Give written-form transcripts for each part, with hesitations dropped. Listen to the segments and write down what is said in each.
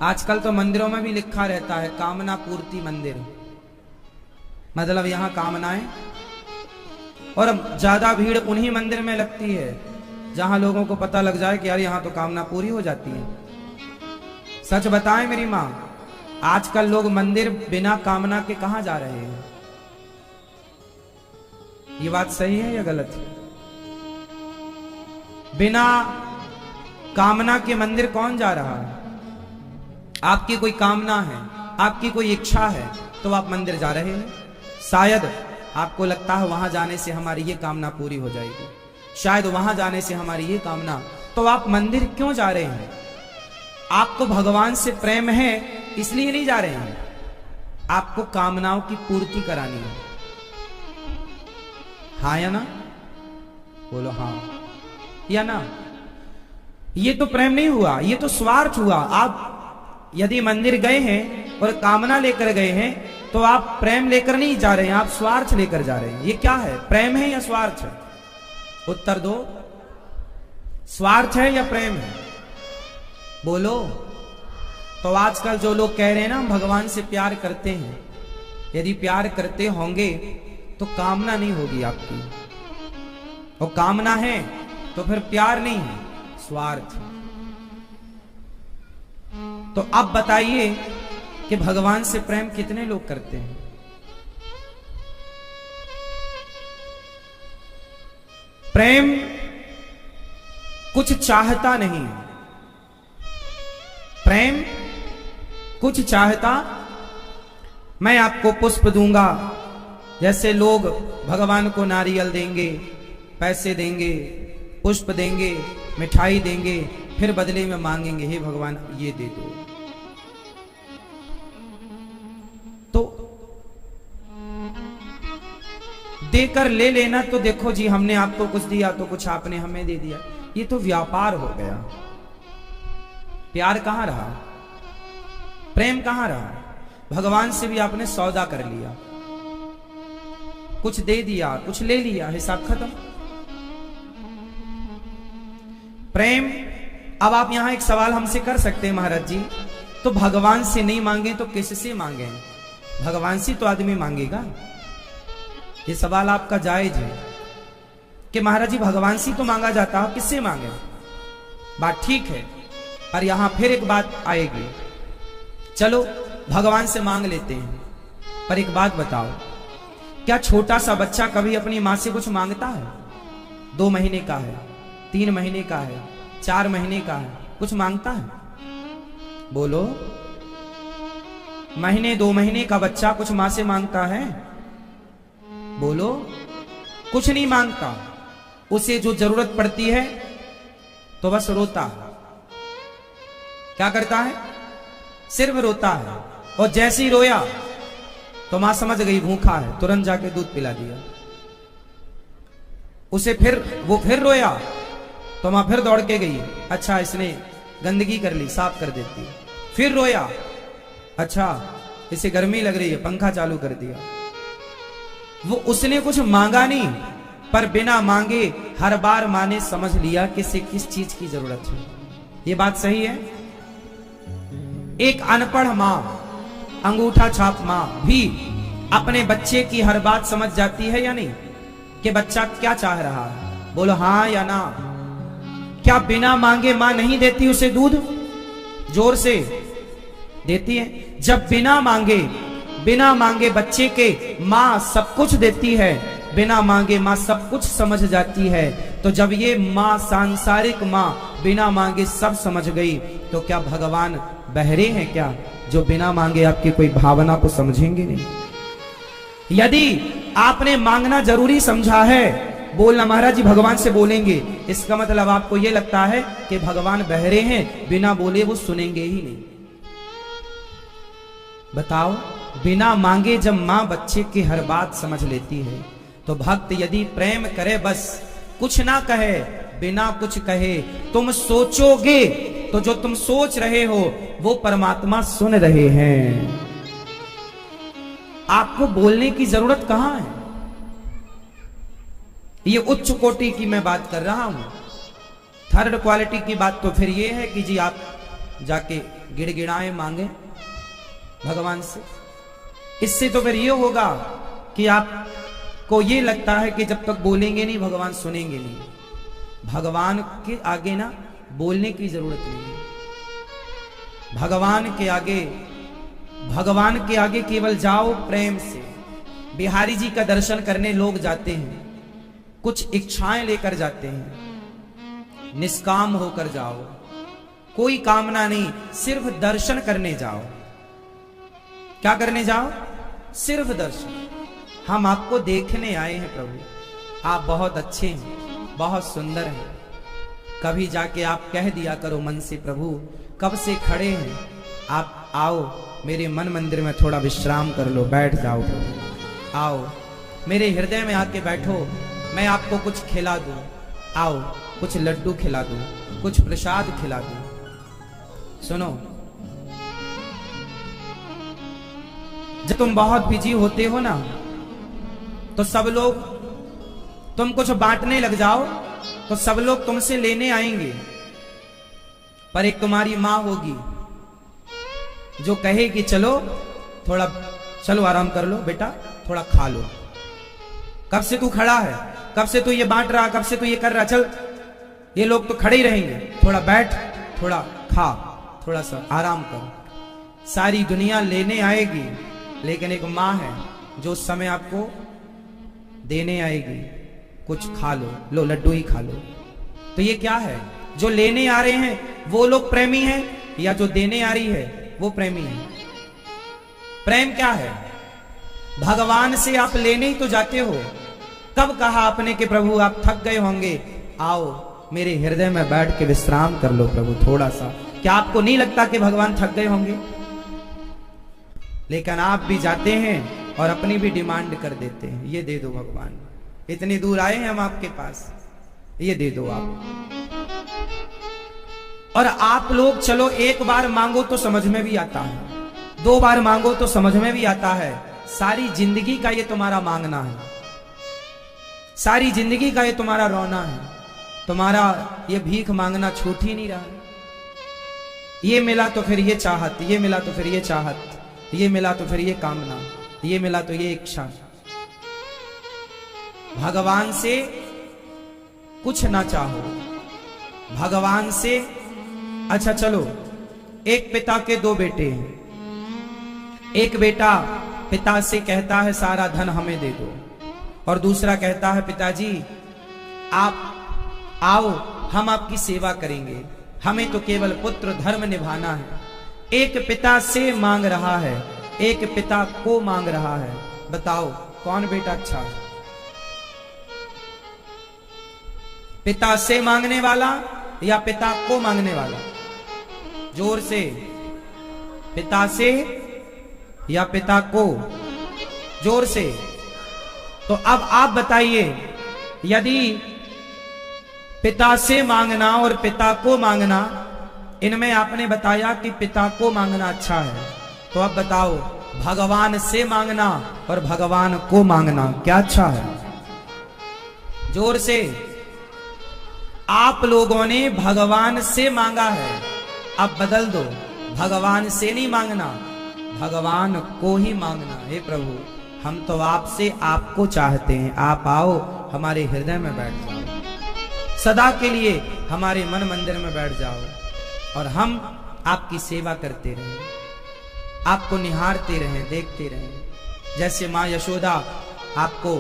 आजकल तो मंदिरों में भी लिखा रहता है कामना पूर्ति मंदिर, मतलब यहां कामनाएं, और ज्यादा भीड़ उन्हीं मंदिर में लगती है जहां लोगों को पता लग जाए कि यार यहां तो कामना पूरी हो जाती है। सच बताएं मेरी मां, आजकल लोग मंदिर बिना कामना के कहां जा रहे हैं? ये बात सही है या गलत है? बिना कामना के मंदिर कौन जा रहा है? आपकी कोई कामना है, आपकी कोई इच्छा है तो आप मंदिर जा रहे हैं। शायद आपको लगता है वहां जाने से हमारी ये कामना पूरी हो जाएगी, शायद वहां जाने से हमारी ये कामना, तो आप मंदिर क्यों जा रहे हैं? आपको भगवान से प्रेम है इसलिए नहीं जा रहे हैं, आपको कामनाओं की पूर्ति करानी है। हाँ या ना? बोलो हाँ या ना? ये तो प्रेम नहीं हुआ, ये तो स्वार्थ हुआ। आप यदि मंदिर गए हैं और कामना लेकर गए हैं तो आप प्रेम लेकर नहीं जा रहे हैं, आप स्वार्थ लेकर जा रहे हैं। ये क्या है, प्रेम है या स्वार्थ है? उत्तर दो, स्वार्थ है या प्रेम है? बोलो। तो आजकल जो लोग कह रहे हैं ना हम भगवान से प्यार करते हैं, यदि प्यार करते होंगे तो कामना नहीं होगी आपकी, और कामना है तो फिर प्यार नहीं है, स्वार्थ। तो अब बताइए कि भगवान से प्रेम कितने लोग करते हैं? प्रेम कुछ चाहता नहीं, प्रेम कुछ चाहता। मैं आपको पुष्प दूंगा, जैसे लोग भगवान को नारियल देंगे, पैसे देंगे, पुष्प देंगे, मिठाई देंगे, फिर बदले में मांगेंगे हे भगवान ये दे दो। तो देकर ले लेना, तो देखो जी हमने आपको कुछ दिया तो कुछ आपने हमें दे दिया, ये तो व्यापार हो गया। प्यार कहां रहा, प्रेम कहां रहा? भगवान से भी आपने सौदा कर लिया, कुछ दे दिया, कुछ ले लिया, हिसाब खत्म। प्रेम। अब आप यहां एक सवाल हमसे कर सकते हैं, महाराज जी तो भगवान से नहीं मांगे तो किससे मांगे? भगवान से तो आदमी मांगेगा। ये सवाल आपका जायज है कि महाराज जी भगवान से तो मांगा जाता है, किससे मांगे? बात ठीक है, पर यहां फिर एक बात आएगी। चलो भगवान से मांग लेते हैं, पर एक बात बताओ, क्या छोटा सा बच्चा कभी अपनी मां से कुछ मांगता है? 2 महीने का है, 3 महीने का है, 4 महीने का है, कुछ मांगता है? बोलो। महीने 2 महीने का बच्चा कुछ मां से मांगता है? बोलो। कुछ नहीं मांगता। उसे जो जरूरत पड़ती है तो बस रोता है। क्या करता है? सिर्फ रोता है, और जैसे ही रोया तो मां समझ गई भूखा है, तुरंत जाके दूध पिला दिया। उसे वो फिर रोया तो मां फिर दौड़ के गई, अच्छा इसने गंदगी कर ली, साफ कर देती। फिर रोया, अच्छा इसे गर्मी लग रही है, पंखा चालू कर दिया। वो उसने कुछ मांगा नहीं, पर बिना मांगे हर बार मां ने समझ लिया कि इसे किस चीज की जरूरत है। ये बात सही है? एक अनपढ़ मां, अंगूठा छाप मां भी अपने बच्चे की हर बात समझ जाती है या नहीं, कि बच्चा क्या चाह रहा है? बोलो हाँ या ना? क्या बिना मांगे मां नहीं देती उसे दूध? जोर से देती है। जब बिना मांगे बच्चे के मां सब कुछ देती है, बिना मांगे मां सब कुछ समझ जाती है, तो जब ये मां सांसारिक मां बिना मांगे सब समझ गई, तो क्या भगवान बहरे हैं क्या, जो बिना मांगे आपकी कोई भावना को समझेंगे नहीं? यदि आपने मांगना जरूरी समझा है, बोलना महाराज जी भगवान से बोलेंगे, इसका मतलब आपको यह लगता है कि भगवान बहरे हैं, बिना बोले वो सुनेंगे ही नहीं। बताओ, बिना मांगे जब मां बच्चे की हर बात समझ लेती है, तो भक्त यदि प्रेम करे, बस कुछ ना कहे, बिना कुछ कहे तुम सोचोगे तो जो तुम सोच रहे हो वो परमात्मा सुन रहे हैं। आपको बोलने की जरूरत कहां है? ये उच्च कोटि की मैं बात कर रहा हूं। थर्ड क्वालिटी की बात तो फिर ये है कि जी आप जाके गिड़गिड़ाएं मांगे भगवान से। इससे तो फिर ये होगा कि आपको ये लगता है कि जब तक बोलेंगे नहीं भगवान सुनेंगे नहीं। भगवान के आगे ना बोलने की जरूरत नहीं है। भगवान के आगे केवल जाओ प्रेम से। बिहारी जी का दर्शन करने लोग जाते हैं, कुछ इच्छाएं लेकर जाते हैं, निष्काम होकर जाओ, कोई कामना नहीं, सिर्फ दर्शन करने जाओ। क्या करने जाओ? सिर्फ दर्शन। हम आपको देखने आए हैं प्रभु, आप बहुत अच्छे हैं, बहुत सुंदर हैं। कभी जाके आप कह दिया करो मन से, प्रभु कब से खड़े हैं, आप आओ मेरे मन मंदिर में थोड़ा विश्राम कर लो, बैठ जाओ प्रभु, आओ मेरे हृदय में आके बैठो, मैं आपको कुछ खिला दूं, आओ कुछ लड्डू खिला दूं, कुछ प्रसाद खिला दूं। सुनो, जब तुम बहुत बिजी होते हो ना, तो सब लोग, तुम कुछ बांटने लग जाओ तो सब लोग तुमसे लेने आएंगे, पर एक तुम्हारी मां होगी जो कहेगी चलो थोड़ा, चलो आराम कर लो बेटा, थोड़ा खा लो। कब से तू खड़ा है, कब से तू ये बांट रहा, कब से तू ये कर रहा, चल ये लोग तो खड़े ही रहेंगे, थोड़ा बैठ, थोड़ा खा, थोड़ा सा आराम कर। सारी दुनिया लेने आएगी, लेकिन एक मां है जो उस समय आपको देने आएगी, कुछ खा लो, लो लड्डू ही खा लो। तो ये क्या है? जो लेने आ रहे हैं वो लोग प्रेमी हैं, या जो देने आ रही है वो प्रेमी है? प्रेम क्या है? भगवान से आप लेने ही तो जाते हो। कब कहा आपने कि प्रभु आप थक गए होंगे, आओ मेरे हृदय में बैठ के विश्राम कर लो प्रभु थोड़ा सा। क्या आपको नहीं लगता कि भगवान थक गए होंगे? लेकिन आप भी जाते हैं और अपनी भी डिमांड कर देते हैं, ये दे दो भगवान, इतनी दूर आए हैं हम आपके पास, ये दे दो आप। और आप लोग चलो एक बार मांगो तो समझ में भी आता है, 2 बार मांगो तो समझ में भी आता है, सारी जिंदगी का ये तुम्हारा मांगना है, सारी जिंदगी का ये तुम्हारा रोना है, तुम्हारा ये भीख मांगना छूट ही नहीं रहा है। ये मिला तो फिर ये चाहत, ये मिला तो फिर ये चाहत, ये मिला तो फिर ये कामना, ये मिला तो ये इच्छा। भगवान से कुछ ना चाहो, भगवान से, अच्छा चलो, एक पिता के 2 बेटे हैं, एक बेटा पिता से कहता है सारा धन हमें दे दो, और दूसरा कहता है पिताजी आप आओ हम आपकी सेवा करेंगे, हमें तो केवल पुत्र धर्म निभाना है। एक पिता से मांग रहा है, एक पिता को मांग रहा है, बताओ कौन बेटा अच्छा है? पिता से मांगने वाला या पिता को मांगने वाला? जोर से, पिता से या पिता को? जोर से। तो अब आप बताइए, यदि पिता से मांगना और पिता को मांगना, इनमें आपने बताया कि पिता को मांगना अच्छा है, तो अब बताओ भगवान से मांगना और भगवान को मांगना क्या अच्छा है? जोर से। आप लोगों ने भगवान से मांगा है, अब बदल दो, भगवान से नहीं मांगना, भगवान को ही मांगना। हे प्रभु हम तो आपसे आपको चाहते हैं, आप आओ हमारे हृदय में बैठ जाओ, सदा के लिए हमारे मन मंदिर में बैठ जाओ, और हम आपकी सेवा करते रहें, आपको निहारते रहें, देखते रहें। जैसे माँ यशोदा आपको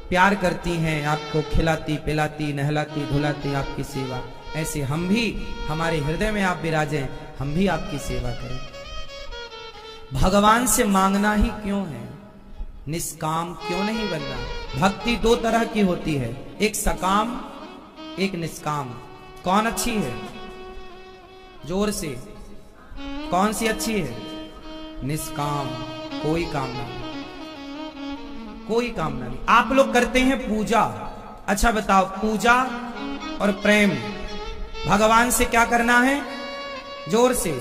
प्यार करती हैं, आपको खिलाती पिलाती नहलाती धुलाती आपकी सेवा, ऐसे हम भी, हमारे हृदय में आप विराजें, हम भी आपकी सेवा करें। भगवान से मांगना ही क्यों है? निष्काम क्यों नहीं बनना? भक्ति 2 तरह की होती है, एक सकाम एक निष्काम। कौन अच्छी है? जोर से, कौन सी अच्छी है? निष्काम, कोई कामना नहीं, कोई कामना नहीं। आप लोग करते हैं पूजा, अच्छा बताओ पूजा और प्रेम, भगवान से क्या करना है? जोर से,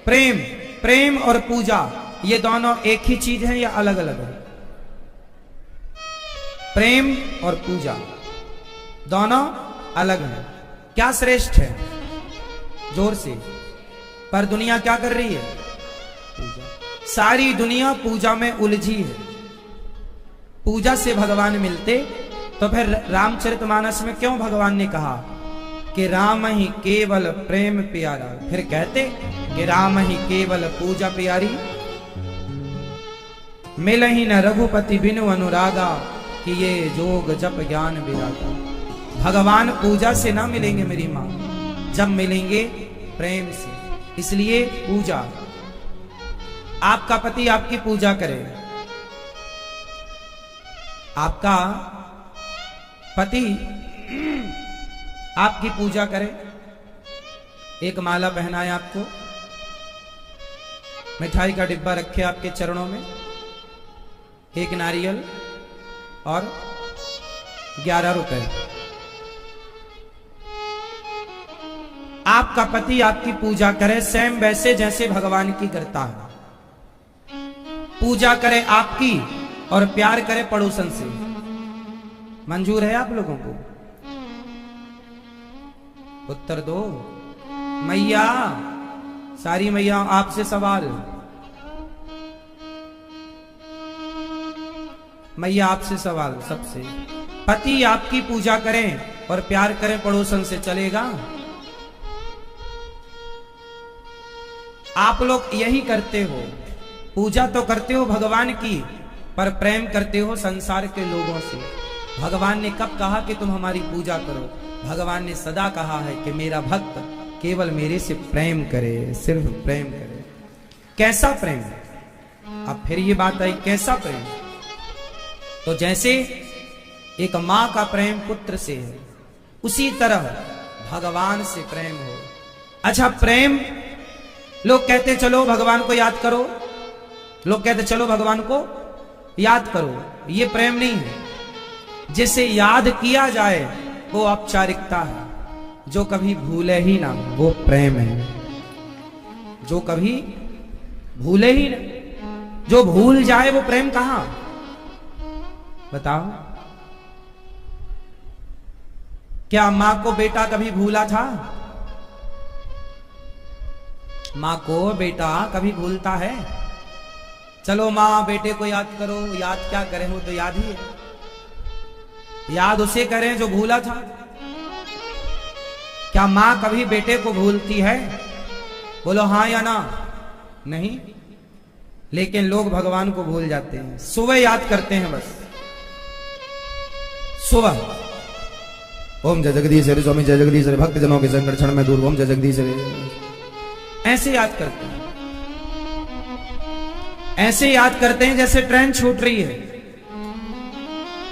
प्रेम। प्रेम और पूजा ये दोनों एक ही चीज है या अलग अलग है? प्रेम और पूजा दोनों अलग है, क्या श्रेष्ठ है? जोर से। पर दुनिया क्या कर रही है? पूजा। सारी दुनिया पूजा में उलझी है। पूजा से भगवान मिलते तो फिर रामचरितमानस में क्यों भगवान ने कहा कि राम ही केवल प्रेम प्यारा? फिर कहते कि राम ही केवल पूजा प्यारी, मिल ही न रघुपति बिनु अनुरागा, कि ये जोग जप ज्ञान विरागा। भगवान पूजा से ना मिलेंगे मेरी मां, जब मिलेंगे प्रेम से। इसलिए पूजा, आपका पति आपकी पूजा करे, आपका पति आपकी पूजा करे, एक माला पहनाए आपको, मिठाई का डिब्बा रखे आपके चरणों में, एक नारियल और 11 रुपए। आपका पति आपकी पूजा करे सेम वैसे जैसे भगवान की करता है। पूजा करे आपकी और प्यार करे पड़ोसन से। मंजूर है आप लोगों को? उत्तर दो मैया, सारी मैया आपसे सवाल। मैया आपसे सवाल सबसे, पति आपकी पूजा करें और प्यार करें पड़ोसन से, चलेगा? आप लोग यही करते हो, पूजा तो करते हो भगवान की, पर प्रेम करते हो संसार के लोगों से। भगवान ने कब कहा कि तुम हमारी पूजा करो? भगवान ने सदा कहा है कि मेरा भक्त केवल मेरे से प्रेम करे, सिर्फ प्रेम करे। कैसा प्रेम? अब फिर ये बात आई, कैसा प्रेम? तो जैसे एक मां का प्रेम पुत्र से है, उसी तरह भगवान से प्रेम हो। अच्छा, प्रेम, लोग कहते चलो भगवान को याद करो, लोग कहते चलो भगवान को याद करो, ये प्रेम नहीं है। जिसे याद किया जाए वो औपचारिकता है, जो कभी भूले ही ना वो प्रेम है। जो कभी भूले ही ना, जो भूल जाए वो प्रेम कहां? बताओ, क्या मां को बेटा कभी भूला था? मां को बेटा कभी भूलता है? चलो मां बेटे को याद करो, याद क्या करें, वो तो याद ही है। याद उसे करें जो भूला था। क्या मां कभी बेटे को भूलती है? बोलो हां या ना। नहीं। लेकिन लोग भगवान को भूल जाते हैं, सुबह याद करते हैं बस। सुबह ओम जय जगदीश स्वामी जय जगदीश भक्त जनों के संकट क्षण में दूर, ओम जय जगदीश, ऐसे याद करते हैं। ऐसे याद करते हैं जैसे ट्रेन छूट रही है।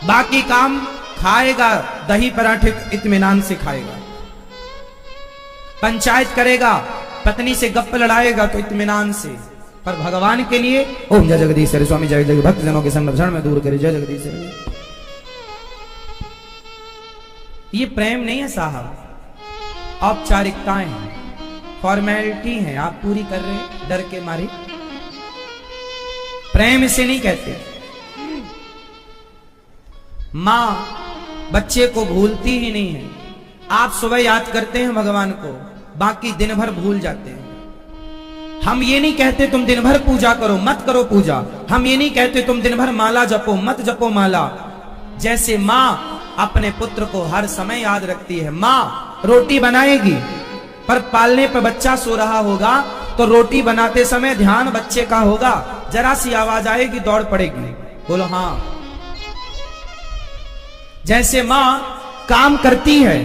बाकी काम खाएगा, दही पराठे इत्मीनान से खाएगा, पंचायत करेगा, पत्नी से गप्प लड़ाएगा तो इत्मीनान से, पर भगवान के लिए ओम जय जगदीश स्वामी जय जय भक्त जनों के संरक्षण में दूर करे, जय जगदीश। ये प्रेम नहीं है साहब, औपचारिकताएं हैं, फॉर्मेलिटी है, आप पूरी कर रहे हैं डर के मारे। प्रेम इसे नहीं कहते। मां बच्चे को भूलती ही नहीं है। आप सुबह याद करते हैं भगवान को, बाकी दिन भर भूल जाते हैं। हम ये नहीं कहते तुम दिन भर पूजा करो, मत करो पूजा। हम ये नहीं कहते तुम दिन भर माला जपो, मत जपो माला। जैसे मां अपने पुत्र को हर समय याद रखती है। मां रोटी बनाएगी, पर पालने पर बच्चा सो रहा होगा तो रोटी बनाते समय ध्यान बच्चे का होगा। जरा सी आवाज आएगी दौड़ पड़ेगी। बोलो हां। जैसे मां काम करती है,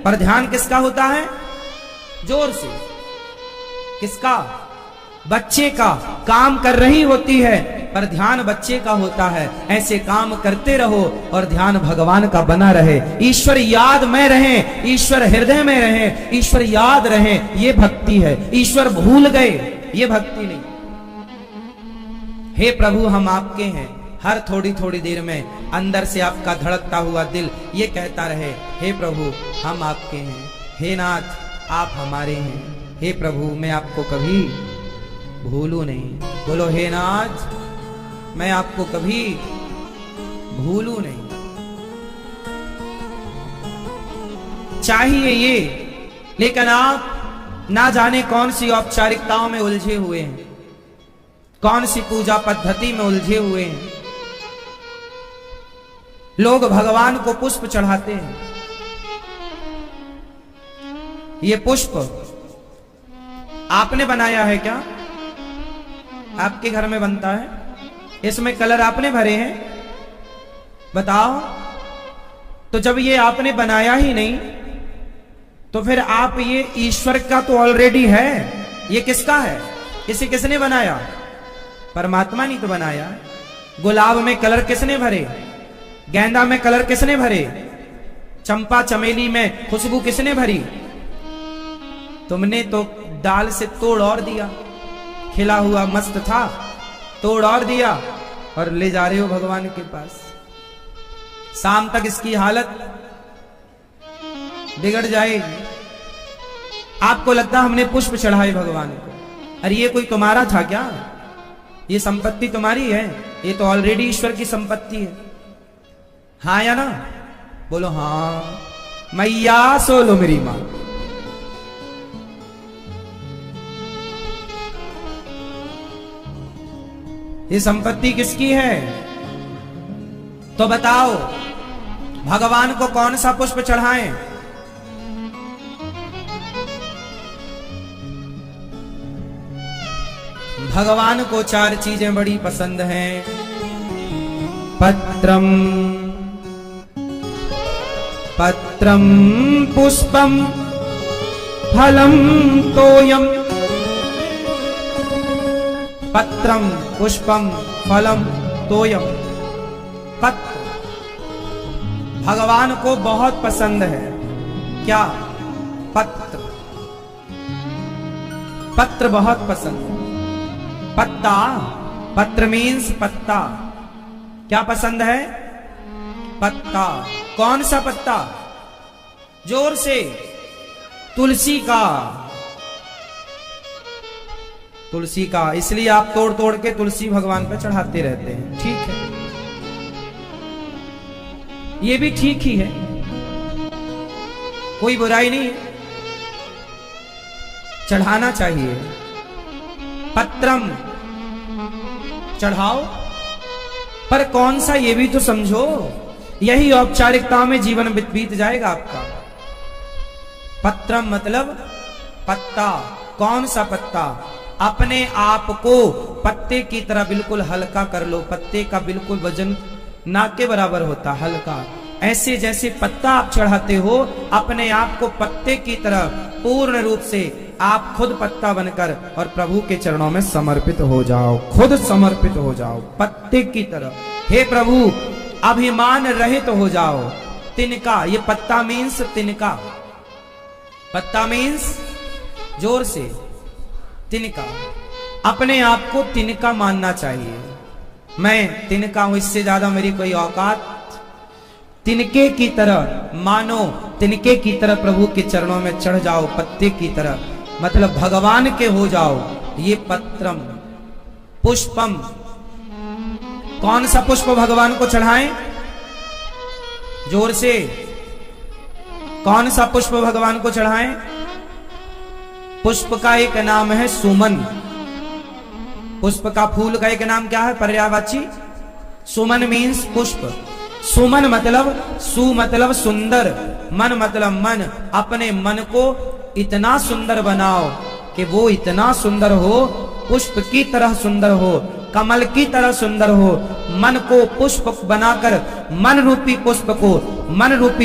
पर ध्यान किसका होता है? जोर से किसका? बच्चे का। काम कर रही होती है, पर ध्यान बच्चे का होता है। ऐसे काम करते रहो और ध्यान भगवान का बना रहे। ईश्वर याद में रहे, ईश्वर हृदय में रहे, ईश्वर याद रहे, ये भक्ति है। ईश्वर भूल गए, ये भक्ति नहीं। हे प्रभु हम आपके हैं। हर थोड़ी थोड़ी देर में अंदर से आपका धड़कता हुआ दिल ये कहता रहे, हे प्रभु हम आपके हैं, हे नाथ आप हमारे हैं, हे प्रभु मैं आपको कभी भूलू नहीं। बोलो हे नाथ मैं आपको कभी भूलू नहीं। चाहिए ये, लेकिन आप ना जाने कौन सी औपचारिकताओं में उलझे हुए हैं, कौन सी पूजा पद्धति में उलझे हुए हैं। लोग भगवान को पुष्प चढ़ाते हैं। ये पुष्प आपने बनाया है क्या? आपके घर में बनता है? इसमें कलर आपने भरे हैं? बताओ। तो जब ये आपने बनाया ही नहीं, तो फिर आप ये ईश्वर का तो ऑलरेडी है। ये किसका है? इसे किसने बनाया? परमात्मा ने तो बनाया। गुलाब में कलर किसने भरे? गेंदा में कलर किसने भरे? चंपा चमेली में खुशबू किसने भरी? तुमने तो डाल से तोड़ और दिया। खिला हुआ मस्त था, तोड़ और दिया और ले जा रहे हो भगवान के पास। शाम तक इसकी हालत बिगड़ जाएगी। आपको लगता हमने पुष्प चढ़ाए भगवान को। अरे ये कोई तुम्हारा था क्या? ये संपत्ति तुम्हारी है? ये तो ऑलरेडी ईश्वर की संपत्ति है। हाँ या ना? बोलो हाँ। मैया सोलो मेरी मां। ये संपत्ति किसकी है? तो बताओ, भगवान को कौन सा पुष्प चढ़ाएं? भगवान को 4 चीजें बड़ी पसंद हैं। पत्रम पत्रम पुष्पम फलम तोयम। पत्रम पुष्पम फलम तोयम। पत्र भगवान को बहुत पसंद है। क्या? पत्र। पत्र बहुत पसंद है। पत्ता, पत्र मीन्स पत्ता। क्या पसंद है? पत्ता। कौन सा पत्ता? जोर से। तुलसी का। तुलसी का। इसलिए आप तोड़ तोड़ के तुलसी भगवान पे चढ़ाते रहते हैं। ठीक है, ये भी ठीक ही है, कोई बुराई नहीं है, चढ़ाना चाहिए। पत्रम चढ़ाओ, पर कौन सा ये भी तो समझो। यही औपचारिकता में जीवन बीत जाएगा आपका। पत्रम मतलब पत्ता। कौन सा पत्ता? अपने आप को पत्ते की तरह बिल्कुल हल्का कर लो। पत्ते का बिल्कुल वजन नाक के बराबर होता, हल्का। ऐसे जैसे पत्ता आप चढ़ाते हो, अपने आप को पत्ते की तरह पूर्ण रूप से आप खुद पत्ता बनकर और प्रभु के चरणों में समर्पित हो जाओ। खुद समर्पित हो जाओ पत्ते की तरह। हे प्रभु, अभिमान रहित तो हो जाओ। तिनका, ये पत्ता मीन्स तिनका। पत्ता मीन्स जोर से तिनका। अपने आप को तिनका मानना चाहिए। मैं तिनका हूं, इससे ज्यादा मेरी कोई औकात। तिनके की तरह मानो, तिनके की तरह प्रभु के चरणों में चढ़ जाओ। पत्ते की तरह मतलब भगवान के हो जाओ। ये पत्रम। पुष्पम, कौन सा पुष्प भगवान को चढ़ाएं? जोर से। कौन सा पुष्प भगवान को चढ़ाएं? पुष्प का एक नाम है सुमन। पुष्प का फूल का एक नाम क्या है? पर्यायवाची। सुमन मीन्स पुष्प। सुमन मतलब सु मतलब सुंदर, मन मतलब मन। अपने मन को इतना सुंदर बनाओ कि वो इतना सुंदर हो, पुष्प की तरह सुंदर हो, कमल की तरह सुंदर हो। मन को पुष्प बनाकर मन रूपी पुष्प को, मन रूपी